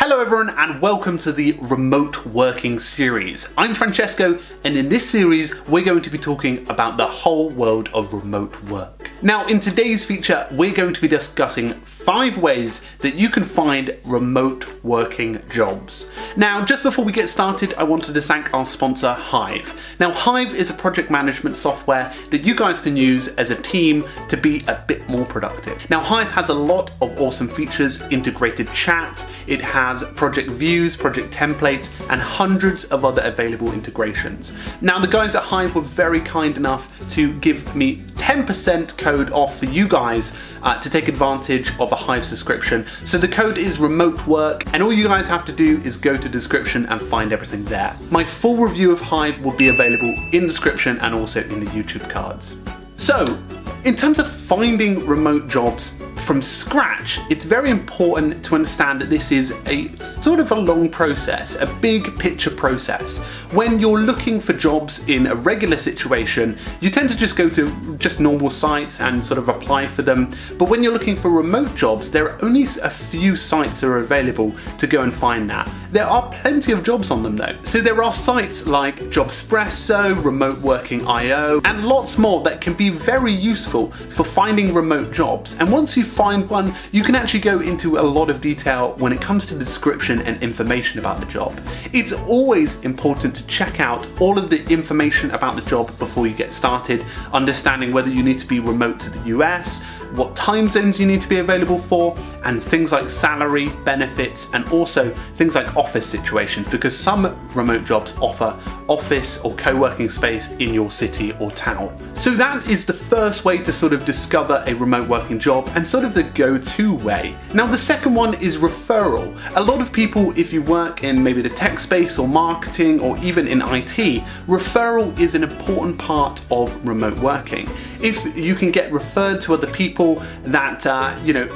Hello everyone and welcome to the remote working series. I'm Francesco and in this series we're going to be talking about the whole world of remote work. Now in today's feature we're going to be discussing 5 ways that you can find remote working jobs. Now just before we get started I wanted to thank our sponsor Hive. Now Hive is a project management software that you guys can use as a team to be a bit more productive. Now Hive has a lot of awesome features, integrated chat, it has project views, project templates, and hundreds of other available integrations. Now the guys at Hive were very kind enough to give me 10% code off for you guys to take advantage of a Hive subscription. So the code is remote work and all you guys have to do is go to description and find everything there. My full review of Hive will be available in description and also in the YouTube cards. So, in terms of finding remote jobs from scratch, it's very important to understand that this is a sort of a long process, a big picture process. When you're looking for jobs in a regular situation, you tend to just go to just normal sites and sort of apply for them. But when you're looking for remote jobs, there are only a few sites that are available to go and find that. There are plenty of jobs on them though. So there are sites like Jobspresso, Remote Working IO, and lots more that can be very useful for finding remote jobs. And once you find one, you can actually go into a lot of detail when it comes to description and information about the job. It's always important to check out all of the information about the job before you get started, understanding whether you need to be remote to the US, what time zones you need to be available for, and things like salary, benefits, and also things like office situations, because some remote jobs offer office or co-working space in your city or town. So that is the first way to sort of discover a remote working job and sort of the go-to way. Now the second one is referral. A lot of people, if you work in maybe the tech space or marketing or even in IT, referral is an important part of remote working. If you can get referred to other people that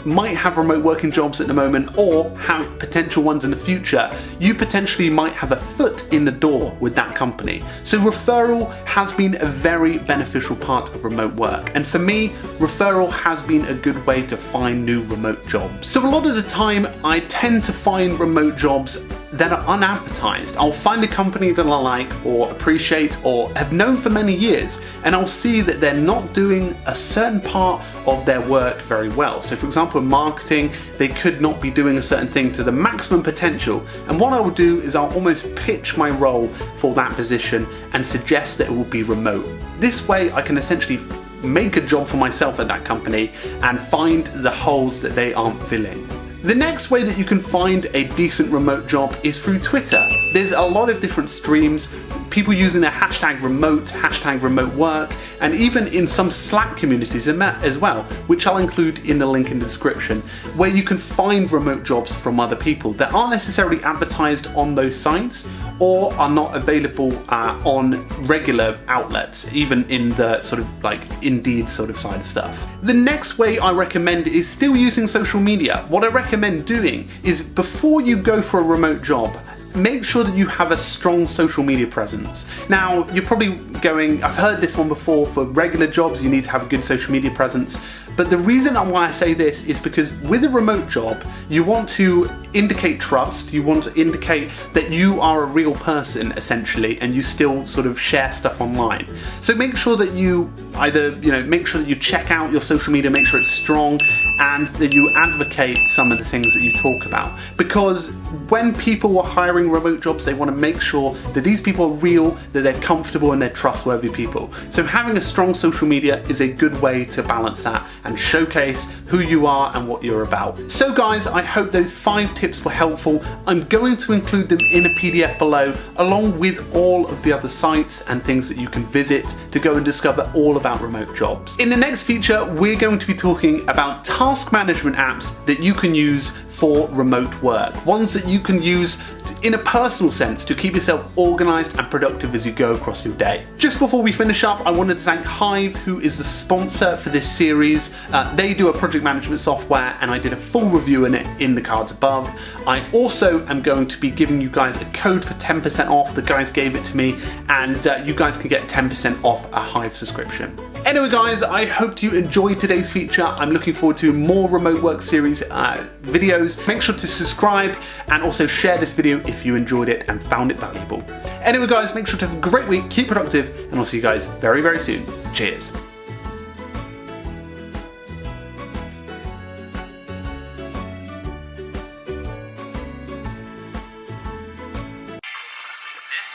might have remote working jobs at the moment or have potential ones in the future, you potentially might have a foot in the door with that company. So referral has been a very beneficial part of remote work, and for me referral has been a good way to find new remote jobs. So a lot of the time I tend to find remote jobs that are unadvertised. I'll find a company that I like or appreciate or have known for many years, and I'll see that they're not doing a certain part of their work very well. So for example in marketing they could not be doing a certain thing to the maximum potential, and what I will do is I'll almost pitch my role for that position and suggest that it will be remote. This way I can essentially make a job for myself at that company and find the holes that they aren't filling. The next way that you can find a decent remote job is through Twitter. There's a lot of different streams, people using the hashtag remote work, and even in some Slack communities as well, which I'll include in the link in the description, where you can find remote jobs from other people that aren't necessarily advertised on those sites or are not available on regular outlets, even in the sort of like Indeed sort of side of stuff. The next way I recommend is still using social media. What I recommend doing is before you go for a remote job, make sure that you have a strong social media presence. Now, you're probably going, I've heard this one before, for regular jobs you need to have a good social media presence, but the reason why I say this is because with a remote job, you want to indicate trust, you want to indicate that you are a real person essentially, and you still sort of share stuff online. So make sure that you either, make sure that you check out your social media, make sure it's strong, and that you advocate some of the things that you talk about. Because when people are hiring remote jobs, they want to make sure that these people are real, that they're comfortable and they're trustworthy people. So having a strong social media is a good way to balance that and showcase who you are and what you're about. So guys, I hope those 5 tips were helpful. I'm going to include them in a PDF below, along with all of the other sites and things that you can visit to go and discover all about remote jobs. In the next feature, we're going to be talking about task management apps that you can use for remote work. Ones that you can use in a personal sense to keep yourself organized and productive as you go across your day. Just before we finish up, I wanted to thank Hive, who is the sponsor for this series. They do a project management software and I did a full review in it in the cards above. I also am going to be giving you guys a code for 10% off. The guys gave it to me, and you guys can get 10% off a Hive subscription. Anyway guys, I hope you enjoyed today's feature. I'm looking forward to more remote work series videos videos. Make sure to subscribe and also share this video if you enjoyed it and found it valuable. Anyway guys, make sure to have a great week, keep productive, and I'll see you guys very, very soon. Cheers. This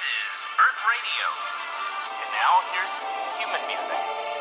is Earth Radio. And now here's human music.